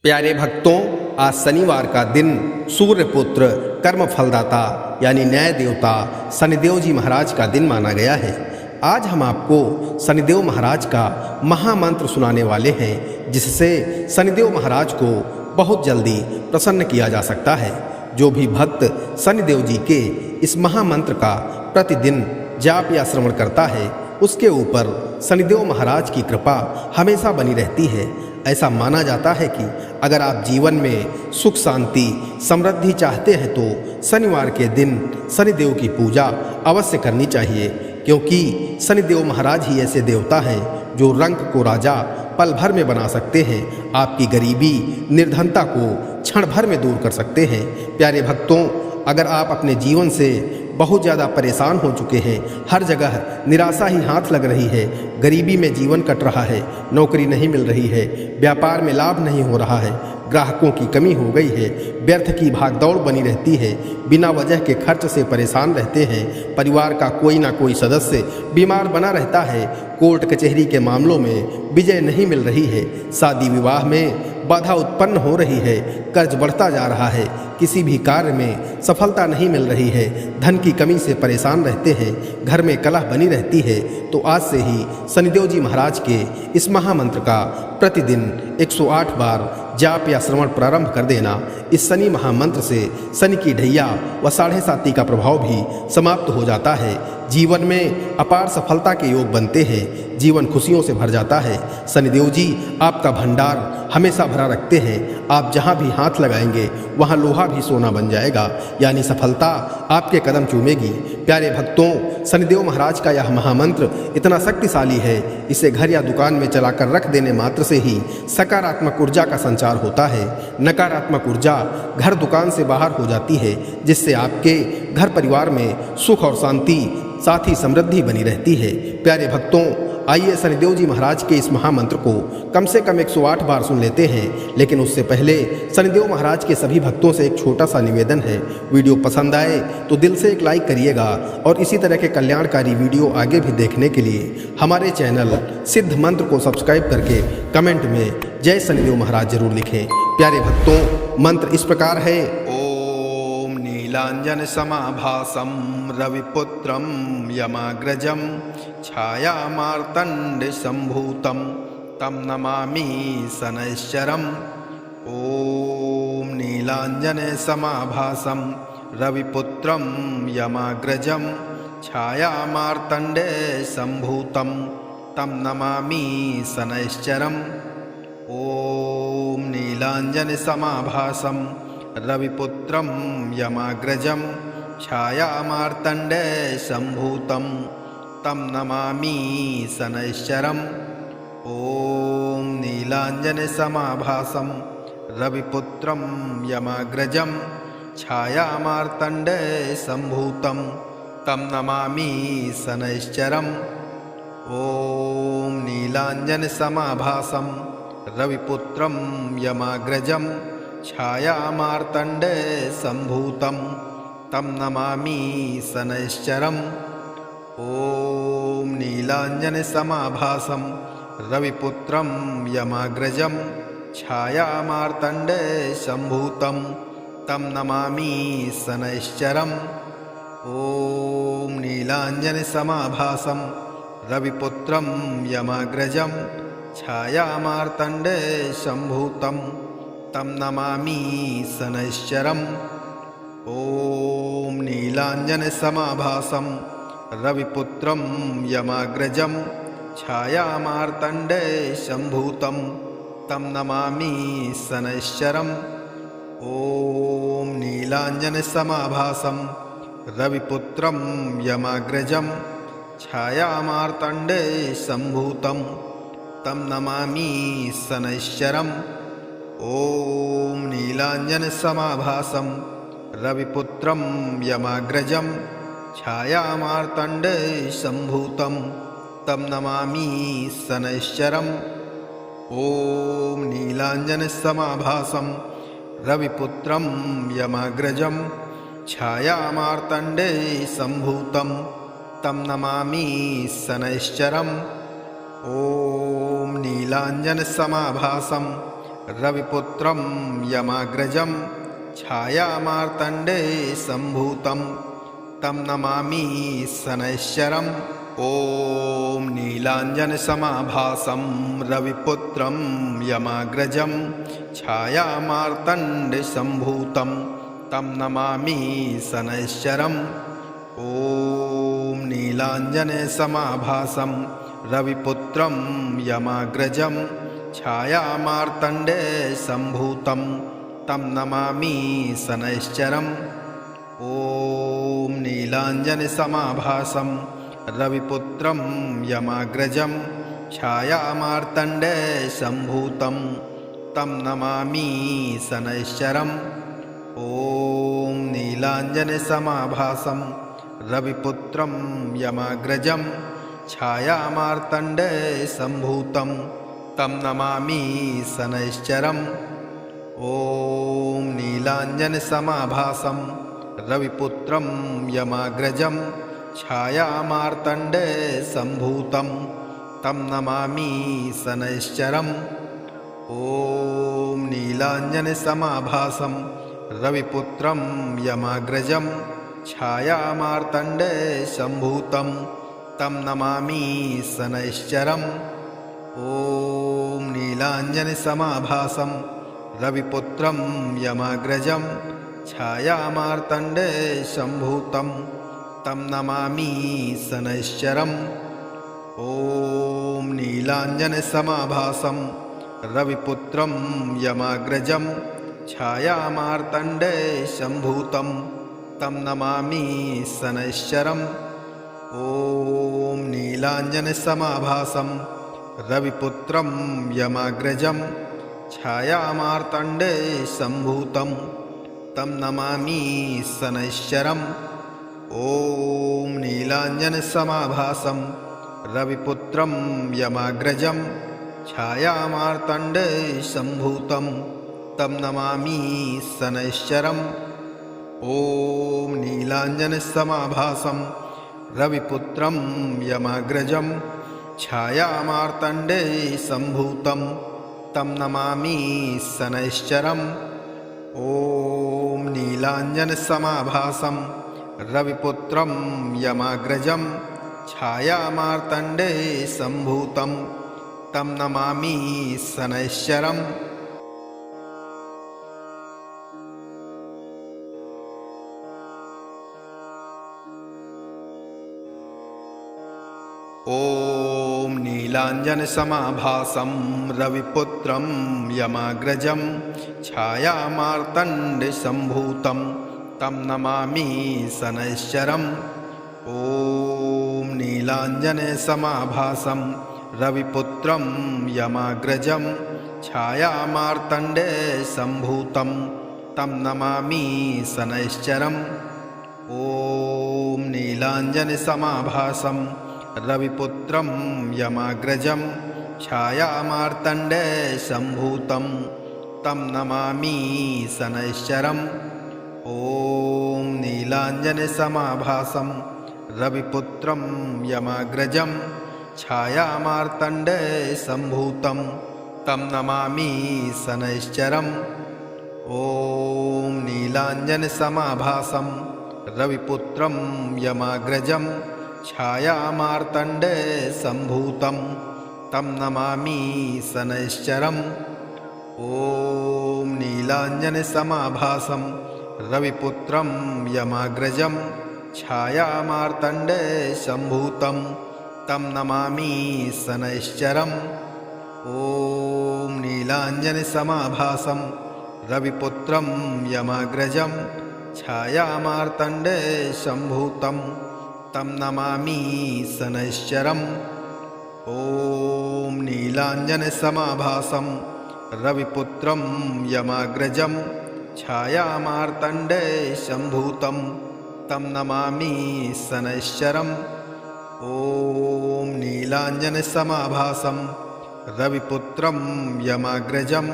प्यारे भक्तों, आज शनिवार का दिन सूर्यपुत्र कर्म फलदाता यानी न्याय देवता शनिदेव जी महाराज का दिन माना गया है। आज हम आपको शनिदेव महाराज का महामंत्र सुनाने वाले हैं, जिससे शनिदेव महाराज को बहुत जल्दी प्रसन्न किया जा सकता है। जो भी भक्त शनिदेव जी के इस महामंत्र का प्रतिदिन जाप या श्रवण करता है, उसके ऊपर शनिदेव महाराज की कृपा हमेशा बनी रहती है। ऐसा माना जाता है कि अगर आप जीवन में सुख शांति समृद्धि चाहते हैं तो शनिवार के दिन शनिदेव की पूजा अवश्य करनी चाहिए, क्योंकि शनिदेव महाराज ही ऐसे देवता हैं जो रंक को राजा पल भर में बना सकते हैं, आपकी गरीबी निर्धनता को क्षण भर में दूर कर सकते हैं। प्यारे भक्तों, अगर आप अपने जीवन से बहुत ज़्यादा परेशान हो चुके हैं, हर जगह निराशा ही हाथ लग रही है, गरीबी में जीवन कट रहा है, नौकरी नहीं मिल रही है, व्यापार में लाभ नहीं हो रहा है, ग्राहकों की कमी हो गई है, व्यर्थ की भागदौड़ बनी रहती है, बिना वजह के खर्च से परेशान रहते हैं, परिवार का कोई ना कोई सदस्य बीमार बना रहता है, कोर्ट कचहरी के मामलों में विजय नहीं मिल रही है, शादी विवाह में बाधा उत्पन्न हो रही है, कर्ज बढ़ता जा रहा है, किसी भी कार्य में सफलता नहीं मिल रही है, धन की कमी से परेशान रहते हैं, घर में कलह बनी रहती है, तो आज से ही शनिदेव जी महाराज के इस महामंत्र का प्रतिदिन 108 बार जाप या श्रवण प्रारंभ कर देना। इस शनि महामंत्र से शनि की ढैया व 7.5 का प्रभाव भी समाप्त हो जाता है। जीवन में अपार सफलता के योग बनते हैं, जीवन खुशियों से भर जाता है। शनिदेव जी आपका भंडार हमेशा भरा रखते हैं, आप जहां भी हाथ लगाएंगे वहां लोहा भी सोना बन जाएगा, यानी सफलता आपके कदम चूमेगी। प्यारे भक्तों, शनिदेव महाराज का यह महामंत्र इतना शक्तिशाली है, इसे घर या दुकान में चलाकर रख देने मात्र से ही सकारात्मक ऊर्जा का संचार होता है। नकारात्मक ऊर्जा घर दुकान से बाहर हो जाती है, जिससे आपके घर परिवार में सुख और शांति साथ ही समृद्धि बनी रहती है। प्यारे भक्तों, आइए शनिदेव जी महाराज के इस महामंत्र को कम से कम 108 बार सुन लेते हैं। लेकिन उससे पहले शनिदेव महाराज के सभी भक्तों से एक छोटा सा निवेदन है, वीडियो पसंद आए तो दिल से एक लाइक करिएगा, और इसी तरह के कल्याणकारी वीडियो आगे भी देखने के लिए हमारे चैनल सिद्ध मंत्र को सब्सक्राइब करके कमेंट में जय शनिदेव महाराज जरूर लिखें। प्यारे भक्तों, मंत्र इस प्रकार है। नीलांजन समाभासं रविपुत्रं यमाग्रजं छायामार्तंड संभूतं तं नमामि शनैश्चरम्। ओम नीलांजन समाभासं रविपुत्रं यमाग्रजं छायामार्तंड संभूतं तं नमामि शनैश्चरम्। ओम नीलांजन समाभासं रविपुत्रं यमाग्रजं छायामार्तंड संभूतं तं नमामि शनैश्चरम्। ओम नीलांजन समाभासं रविपुत्रं यमाग्रजं छायामार्तंड संभूतं तं नमामि शनैश्चरम्। ओम नीलांजन समाभासं रविपुत्रं यमाग्रजं छायामार्तंड संभूतं तं नमामि शनैश्चरम्। ओम नीलांजन समाभासं रविपुत्रं यमाग्रजं छायामार्तंड संभूतं तं नमामि शनैश्चरम्। ओम नीलांजन समाभासं रविपुत्रं यमाग्रजं छायामार्तंड संभूतं तं नमामि शनैश्चरम्। ओम नीलांजन समाभासं रविपुत्रं यमाग्रजं छायामार्तंड संभूतं तं नमामि शनैश्चरम्। ओम नीलांजन समाभासं रविपुत्रं यमाग्रजं छायामार्तंड संभूतं तं नमामि शनैश्चरम्। ओम नीलांजन समाभासं रविपुत्रं यमाग्रजं छायामार्तंड संभूतं तं नमामि शनैश्चरम्। ओम नीलांजन समाभासं रविपुत्रं यमाग्रजं छायामार्तंड संभूतं तं नमामि शनैश्चरम्। ओम नीलांजन समाभासं रविपुत्रं यमाग्रजं छायामार्तण्डे सम्भूतं तं नमामि शनैश्चरम्। ॐ नीलाञ्जनसमाभासं रविपुत्रं यमाग्रजं छायामार्तण्डे सम्भूतं तं नमामि शनैश्चरम्। ॐ नीलाञ्जनसमाभासं रविपुत्रं यमाग्रजं छायामार्तण्डे सम्भूतं तं नमामि शनैश्चरम्। ॐ नीलाञ्जनसमाभासं रविपुत्रं यमाग्रजं छायामार्तण्डे सम्भूतं तं नमामि शनैश्चरम्। ॐ नीलाञ्जनसमाभासं रविपुत्रं यमाग्रजं छायामार्तण्डे सम्भूतं तं नमामि शनैश्चरम्। ॐ नीलाञ्जनसमाभासं रविपुत्रं यमाग्रजं छायामार्तण्डे सम्भूतं तं नमामि शनैश्चरम्। ॐ नीलाञ्जनसमाभासं रविपुत्रं यमाग्रजं छायामार्तण्डे सम्भूतं तं नमामि शनैश्चरम्। ॐ नीलाञ्जनसमाभासं रविपुत्रं यमाग्रजं छायामार्तण्डे सम्भूतं तं नमामि शनैश्चरम्। ॐ नीलाञ्जनसमाभासं रविपुत्रं यमाग्रजं छायामार्तण्डे सम्भूतं तं नमामि शनैश्चरम्। ॐ नीलाञ्जनसमाभासं रविपुत्रं यमाग्रजं छायामार्तण्डे सम्भूतं तं नमामि शनैश्चरम्। ॐ नीलाञ्जनसमाभासं रविपुत्रं यमाग्रजं छायामार्तण्डे सम्भूतं तं नमामि शनैश्चरम्। ॐ नीलाञ्जनसमाभासं रविपुत्रं यमाग्रजं छायामार्तण्डे सम्भूतं तं नमामि शनैश्चरम्। ॐ नीलाञ्जनसमाभासं रविपुत्रं यमाग्रजं छायामार्तण्डे सम्भूतं तं नमामि शनैश्चरम्। ॐ नीलाञ्जनसमाभासं रविपुत्रं यमाग्रजं छायामार्तण्डे सम्भूतं तं नमामि शनैश्चरम्। ॐ नीलाञ्जनसमाभासं रविपुत्रं यमाग्रजं छायामार्तण्डे सम्भूतं तं नमामि शनैश्चरम्। ॐ नीलाञ्जनसमाभासं रविपुत्रं यमाग्रजं छायामार्तण्डे सम्भूतं तं नमामि शनैश्चरम्। ॐ नीलाञ्जनसमाभासं रविपुत्रं यमाग्रजं छायामार्तण्डे सम्भूतं तं नमामि शनैश्चरम्। ॐ नीलाञ्जनसमाभासं रविपुत्रं यमाग्रजं छायामार्तण्डे सम्भूतं तं नमामि शनैश्चरम्। ॐ नीलाञ्जनसमाभासं रविपुत्रं यमाग्रजं छायामार्तण्डे सम्भूतं तं नमामि शनैश्चरम्। ॐ नीलाञ्जनसमाभासं रविपुत्रं यमाग्रजं छायामार्तण्डे सम्भूतं तं नमामि शनैश्चरम्। ॐ नीलाञ्जनसमाभासं रविपुत्रं यमाग्रजं छायामार्तण्डे सम्भूतं तं नमामि शनैश्चरम्। ॐ नीलाञ्जनसमाभासं रविपुत्रं यमाग्रजं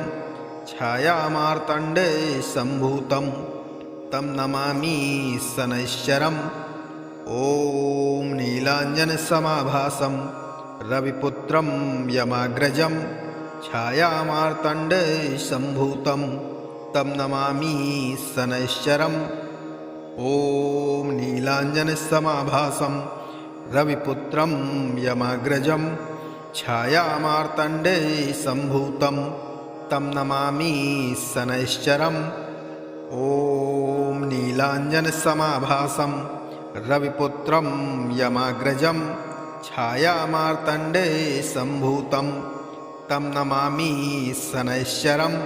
छायामार्तण्डे सम्भूतं तं नमामि शनैश्चरम्। ॐ नीलाञ्जनसमाभासं रविपुत्रं यमाग्रजं छायामार्तण्डे सम्भूतं तं नमामि शनैश्चरम्। ॐ नीलाञ्जनसमाभासं रविपुत्रं यमाग्रजं छायामार्तण्डे सम्भूतं तं नमामि शनैश्चरम्। ॐ नीलाञ्जनसमाभासं रविपुत्रं यमाग्रजं छायामार्तण्डे सम्भूतं तं नमामि शनैश्चरम्।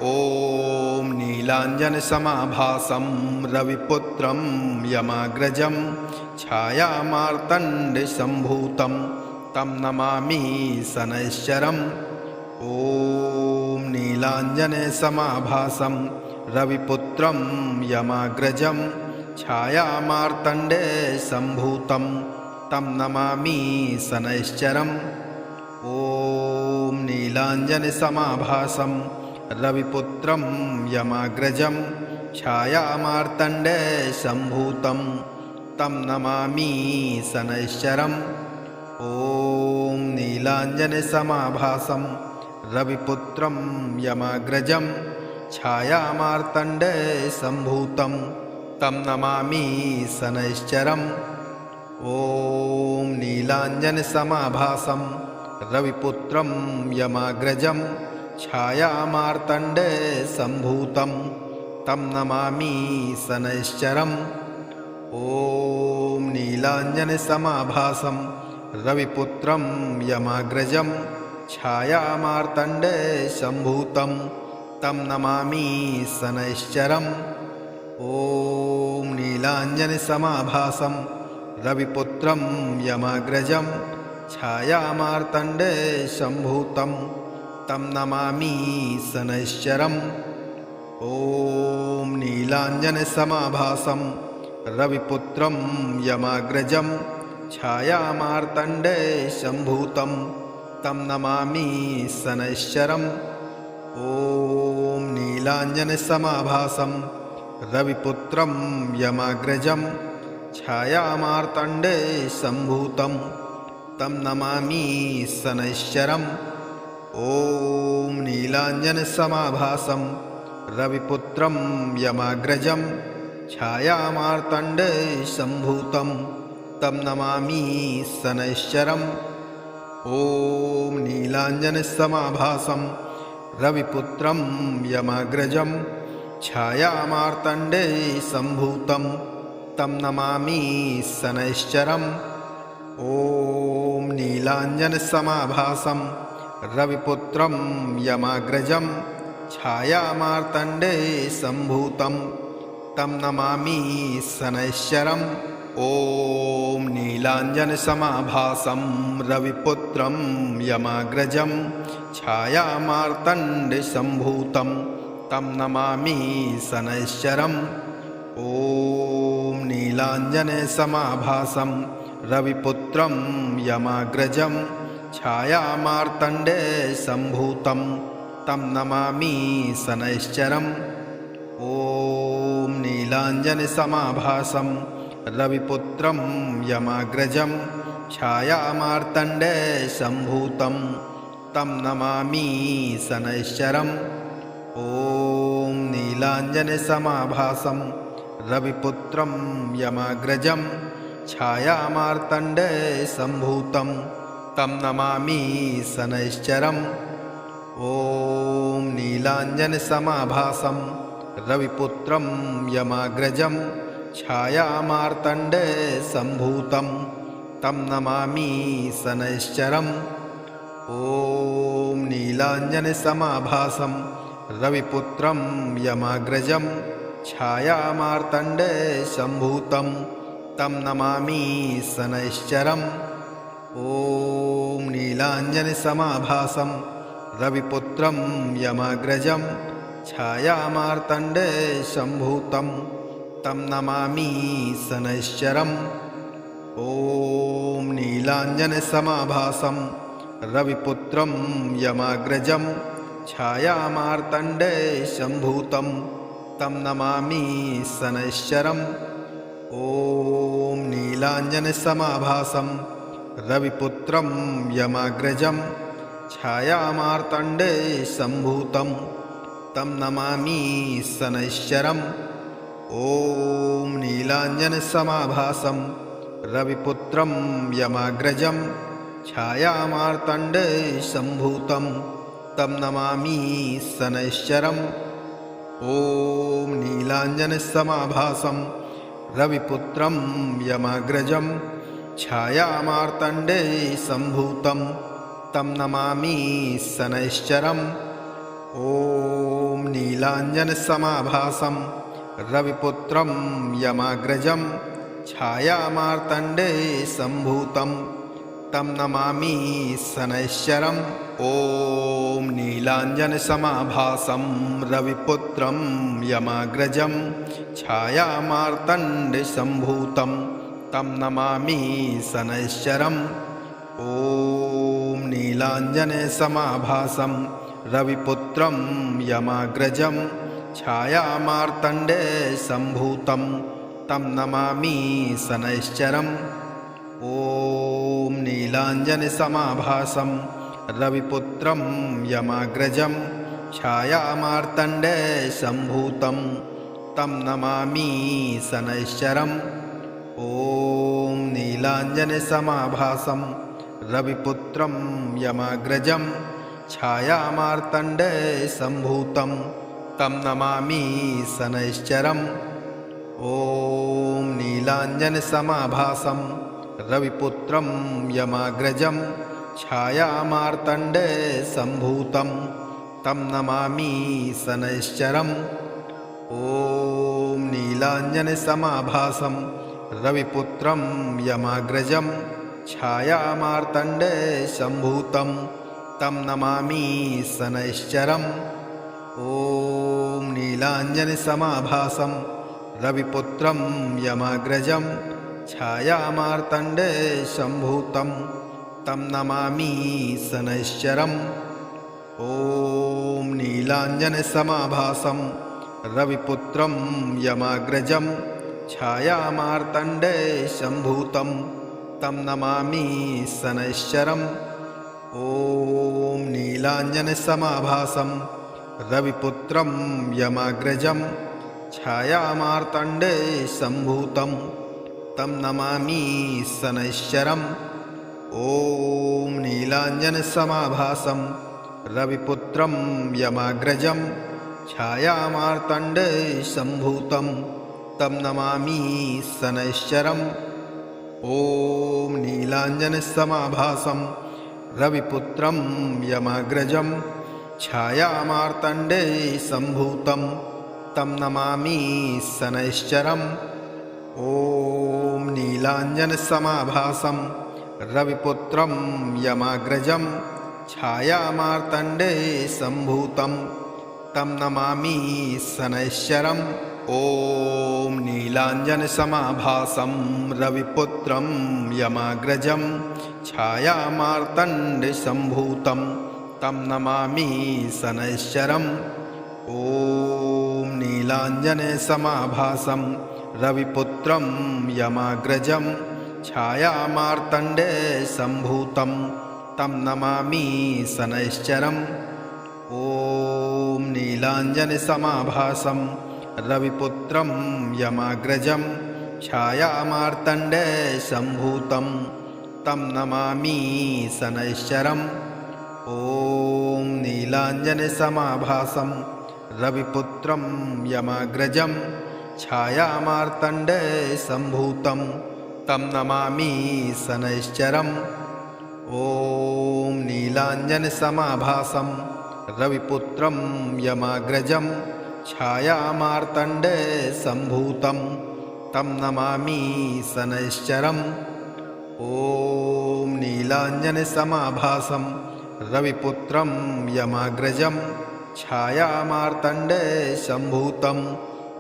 ॐ नीलाञ्जनसमाभासं रविपुत्रं यमाग्रजं छायामार्तण्डे सम्भूतं तं नमामि शनैश्चरम्। ॐ नीलाञ्जनसमाभासं रविपुत्रं यमाग्रजं छायामार्तण्डे सम्भूतं तं नमामि शनैश्चरम्। ॐ नीलाञ्जनसमाभासं रविपुत्रं यमाग्रजं छायामार्तण्डे सम्भूतं तं नमामि शनैश्चरम्। ॐ नीलाञ्जनसमाभासं रविपुत्रं यमाग्रजं छायामार्तण्डे सम्भूतं तं नमामि शनैश्चरम्। ॐ नीलाञ्जनसमाभासं रविपुत्रं यमाग्रजं छायामार्तण्डे सम्भूतं तं नमामि शनैश्चरम्। ॐ नीलाञ्जनसमाभासं रविपुत्रं यमाग्रजं छायामार्तण्डे सम्भूतं तं नमामि शनैश्चरम्। ॐ नीलाञ्जनसमाभासं रविपुत्रं यमाग्रजं छायामार्तण्डे सम्भूतं तं नमामि शनैश्चरम्। ॐ नीलाञ्जनसमाभासं रविपुत्रं यमाग्रजं छायामार्तण्डे सम्भूतं तं नमामि शनैश्चरम्। ॐ नीलाञ्जनसमाभासं रविपुत्रं यमाग्रजं छायामार्तण्डे सम्भूतं तं नमामि शनैश्चरम्। ॐ नीलाञ्जनसमाभासं रविपुत्रं यमाग्रजं छायामार्तण्डे सम्भूतं तं नमामि शनैश्चरम्। ॐ नीलाञ्जनसमाभासं रविपुत्रं यमाग्रजं छायामार्तण्डे सम्भूतं तं नमामि शनैश्चरम्। ॐ नीलाञ्जनसमाभासं रविपुत्रं यमाग्रजं छायामार्तण्डे सम्भूतं तं नमामि शनैश्चरम्। ॐ नीलाञ्जनसमाभासं रविपुत्रं यमाग्रजं छायामार्तण्डे सम्भूतं तं नमामि शनैश्चरम्। ॐ नीलाञ्जनसमाभासं रविपुत्रं यमाग्रजं छायामार्तण्डे सम्भूतं तं नमामि शनैश्चरम्। ॐ नीलाञ्जनसमाभासं रविपुत्रं यमाग्रजं छायामार्तण्डे सम्भूतं तं नमामि शनैश्चरम्। ॐ नीलाञ्जनसमाभासं रविपुत्रं यमाग्रजं छायामार्तण्डे सम्भूतं तं नमामि शनैश्चरम्। ॐ नीलाञ्जनसमाभासं रविपुत्रं यमाग्रजं छायामार्तण्डे सम्भूतं तं नमामि शनैश्चरम्। ॐ नीलाञ्जनसमाभासं रविपुत्रं यमाग्रजं छायामार्तण्डे सम्भूतं तं नमामि शनैश्चरम्। ॐ नीलाञ्जनसमाभासं रविपुत्रं यमाग्रजं छायामार्तण्डे सम्भूतं तं नमामि शनैश्चरम्। ॐ नीलाञ्जनसमाभासं रविपुत्रं यमाग्रजं छायामार्तण्डे सम्भूतं तं नमामि शनैश्चरम्। ॐ नीलाञ्जनसमाभासं रविपुत्रं यमाग्रजं छायामार्तण्डे सम्भूतं तं नमामि शनैश्चरम्। ॐ नीलाञ्जनसमाभासं रविपुत्रं यमाग्रजं छायामार्तण्डे सम्भूतं तं नमामि शनैश्चरम्। ॐ नीलाञ्जनसमाभासं रविपुत्रं यमाग्रजं छायामार्तण्डे सम्भूतं तं नमामि शनैश्चरम्। ॐ नीलाञ्जनसमाभासं रविपुत्रं यमाग्रजं छायामार्तण्डे सम्भूतं तं नमामि शनैश्चरम्। ॐ नीलाञ्जनसमाभासं रविपुत्रं यमाग्रजं छायामार्तण्डे सम्भूतं तं नमामि शनैश्चरम्। ॐ नीलाञ्जनसमाभासं रविपुत्रं यमाग्रजं छायामार्तण्डे सम्भूतं तं नमामि शनैश्चरम्। ॐ नीलाञ्जनसमाभासं रविपुत्रं यमाग्रजं छायामार्तण्डे सम्भूतं तं नमामि शनैश्चरम्। ॐ नीलाञ्जनसमाभासं रविपुत्रं यमाग्रजं छायामार्तण्डे सम्भूतं तं नमामि शनैश्चरम्। ॐ नीलाञ्जनसमाभासं रविपुत्रं यमाग्रजं छायामार्तण्डे सम्भूतं तं नमामि शनैश्चरम्। ॐ नीलाञ्जनसमाभासं रविपुत्रं यमाग्रजं छायामार्तण्डे सम्भूतं तं नमामि शनैश्चरम्। ॐ नीलाञ्जनसमाभासं रविपुत्रं यमाग्रजं छायामार्तण्डे सम्भूतं तं नमामि शनैश्चरम्। ॐ नीलाञ्जनसमाभासं रविपुत्रं यमाग्रजं छायामार्तण्डे सम्भूतं तं नमामि शनैश्चरम्। ॐ नीलाञ्जनसमाभासं रविपुत्रं यमाग्रजं छायामार्तण्डे सम्भूतं तं नमामि शनैश्चरम्। ॐ नीलाञ्जनसमाभासं रविपुत्रं यमाग्रजं छायामार्तण्डे सम्भूतं तं नमामि शनैश्चरम्। ॐ नीलाञ्जनसमाभासं रविपुत्रं यमाग्रजं छायामार्तण्डे सम्भूतं तं नमामि शनैश्चरम्। ॐ नीलाञ्जनसमाभासं रविपुत्रं यमाग्रजं छायामार्तण्डे सम्भूतं तं नमामि शनैश्चरम्। ॐ नीलाञ्जनसमाभासं रविपुत्रं यमाग्रजं छायामार्तण्डे सम्भूतं तं नमामि शनैश्चरम्। ॐ नीलाञ्जनसमाभासं रविपुत्रं यमाग्रजं छायामार्तण्डे सम्भूतं तं नमामि शनैश्चरम्। ॐ नीलाञ्जनसमाभासं रविपुत्रं यमाग्रजं छायामार्तण्डे सम्भूतं तं नमामि शनैश्चरम्। ॐ नीलाञ्जनसमाभासं रविपुत्रं यमाग्रजं छायामार्तण्डे सम्भूतं तं नमामि शनैश्चरम्। ॐ नीलाञ्जनसमाभासं रविपुत्रं यमाग्रजं छायामार्तण्डे सम्भूतं तं नमामि शनैश्चरम्। ॐ नीलाञ्जनसमाभासं रविपुत्रं यमाग्रजं छायामार्तण्डे सम्भूतं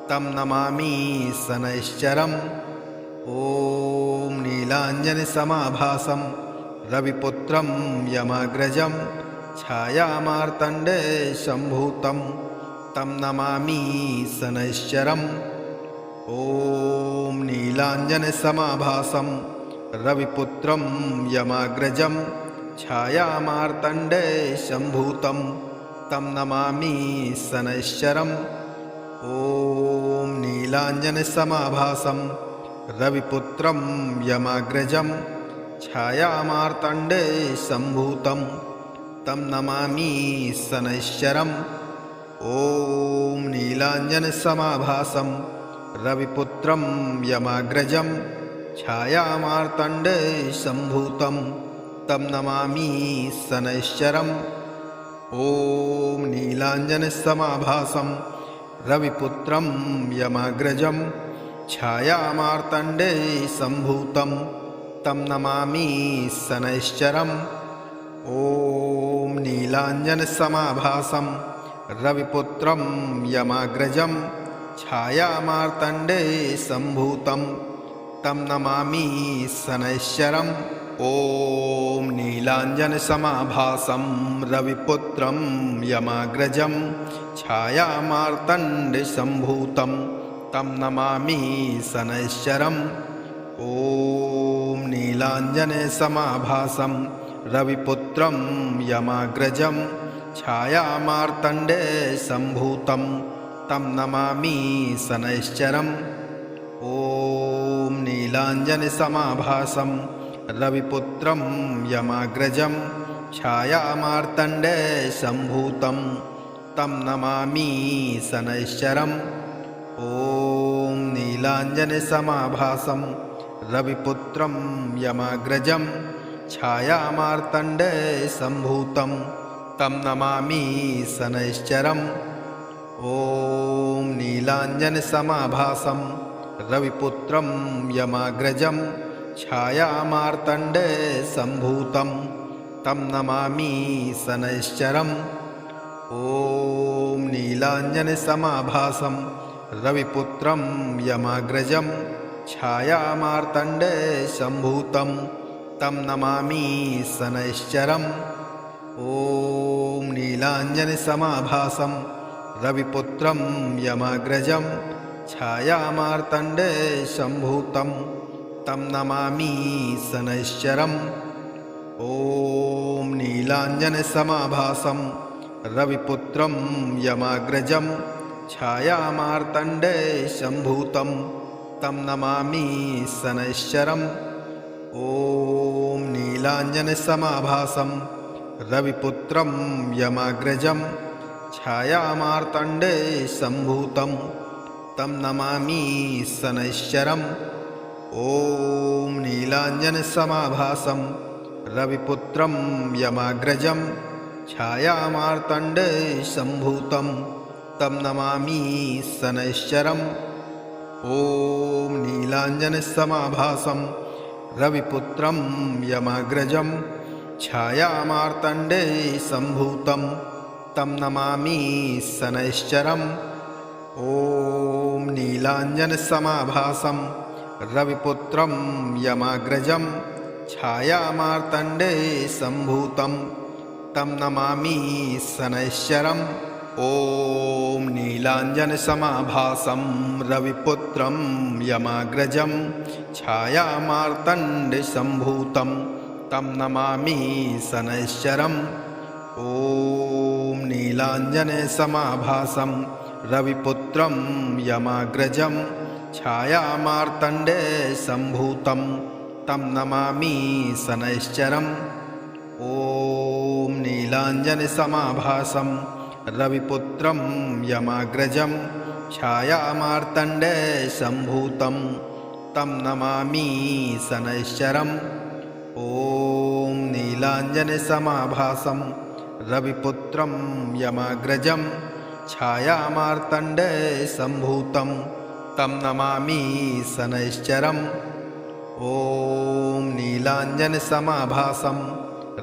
तं नमामि शनैश्चरम्। ॐ नीलाञ्जनसमाभासं रविपुत्रं यमाग्रजं छायामार्तण्डे सम्भूतं तं नमामि शनैश्चरम्। ॐ नीलाञ्जनसमाभासं रविपुत्रं यमाग्रजं छायामार्तण्डसम्भूतं तं नमामि शनैश्चरम्। ॐ नीलाञ्जनसमाभासं रविपुत्रं यमाग्रजं छायामार्तण्डसम्भूतं तं नमामि शनैश्चरम्। ॐ नीलाञ्जनसमाभासं रविपुत्रं यमाग्रजं छायामार्तण्डसम्भूतं तं नमामि शनैश्चरम्। ॐ नीलाञ्जनसमाभासं रविपुत्रं यमाग्रजं छायामार्तण्डसम्भूतं तं नमामि शनैश्चरम्। ॐ नीलाञ्जनसमाभासं रविपुत्रं यमाग्रजं छायामार्तण्डसम्भूतं तं नमामि शनैश्चरम्। ॐ नीलाञ्जनसमाभासं रविपुत्रं यमाग्रजं छायामार्तण्डसम्भूतं तं नमामि शनैश्चरम्। ॐ नीलाञ्जनसमाभासं रविपुत्रं यमाग्रजं छायामार्तण्डसम्भूतं तं नमामि शनैश्चरम्। ॐ नीलाञ्जनसमाभासं रविपुत्रं यमाग्रजं छायामार्तण्डसम्भूतं तं नमामि शनैश्चरम्। ॐ नीलाञ्जनसमाभासं रविपुत्रं यमाग्रजं छायामार्तण्डसम्भूतं तं नमामि शनैश्चरम्। ॐ नीलाञ्जनसमाभासं रविपुत्रं यमाग्रजं छायामार्तण्डसम्भूतं तं नमामि शनैश्चरम्। ॐ नीलाञ्जनसमाभासं रविपुत्रं यमाग्रजं छायामार्तण्डसम्भूतं तं नमामि शनैश्चरम्। ॐ नीलाञ्जनसमाभासं रविपुत्रं यमाग्रजं छायामार्तण्डसम्भूतं तं नमामि शनैश्चरम्। ॐ नीलाञ्जनसमाभासं रविपुत्रं यमाग्रजं छायामार्तण्डसम्भूतं तं नमामि शनैश्चरम्। ॐ नीलाञ्जनसमाभासं रविपुत्रं यमाग्रजं छायामार्तण्डसम्भूतं तं नमामि शनैश्चरम्। ॐ नीलाञ्जनसमाभासं रविपुत्रं यमाग्रजं छायामार्तण्डसम्भूतं तं नमामि शनैश्चरम्। ॐ नीलाञ्जनसमाभासं रविपुत्रं यमाग्रजं छायामार्तण्डसम्भूतं तं नमामि शनैश्चरम्। ॐ नीलाञ्जनसमाभासं रविपुत्रं यमाग्रजं छायामार्तण्डसम्भूतं तं नमामि शनैश्चरम्। ॐ नीलाञ्जनसमाभासं रविपुत्रं यमाग्रजं छायामार्तण्डसम्भूतं तं नमामि शनैश्चरम्। ॐ नीलाञ्जनसमाभासं रविपुत्रं यमाग्रजं छायामार्तण्डसम्भूतं तं नमामि शनैश्चरम्। ॐ नीलाञ्जनसमाभासं रविपुत्रं यमाग्रजं छायामार्तण्डसम्भूतं तं नमामि शनैश्चरम्। ॐ नीलाञ्जनसमाभासं रविपुत्रं यमाग्रजं छायामार्तण्डसम्भूतं तं नमामि शनैश्चरम्। ॐ नीलाञ्जनसमाभासं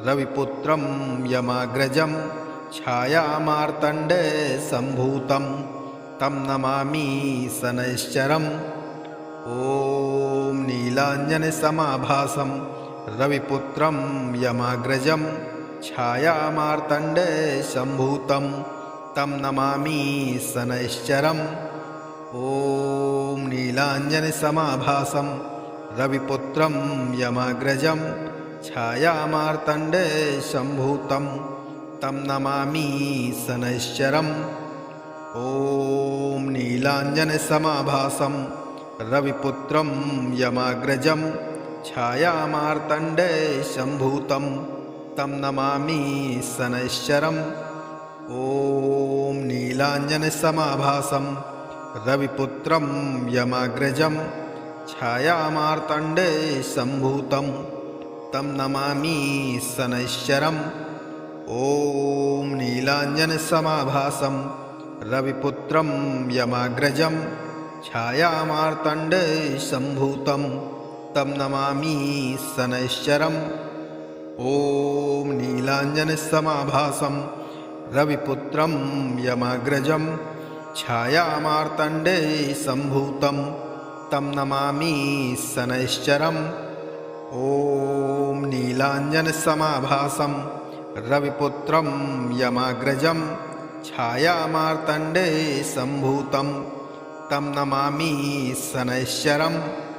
रविपुत्रं यमाग्रजं छायामार्तण्डसम्भूतं तं नमामि शनैश्चरम्। ॐ नीलाञ्जनसमाभासं रविपुत्रं यमाग्रजं छायामार्तण्डसम्भूतं तं नमामि शनैश्चरम्। ॐ नीलाञ्जनसमाभासं रविपुत्रं यमाग्रजं छायामार्तण्डे सम्भूतं तं नमामि शनैश्चरम् ॐ नीलाञ्जनसमाभासं रविपुत्रं यमाग्रजं छायामार्तण्डे सम्भूतं तं नमामि शनैश्चरम् ॐ नीलाञ्जनसमाभासं रविपुत्रं यमाग्रजं छायामार्तण्डे सम्भूतं तं नमामि शनैश्चरम् ॐ नीलाञ्जनसमाभासं रविपुत्रं यमाग्रजं छायामार्तण्डे सम्भूतं तं नमामि शनैश्चरम् ॐ नीलाञ्जनसमाभासं रविपुत्रं यमाग्रजं छायामार्तण्डे सम्भूतं तं नमामि शनैश्चरम् ॐ नीलाञ्जनसमाभासं रविपुत्रं यमाग्रजं छायामार्तण्डे सम्भूतं तं नमामि शनैश्चरम्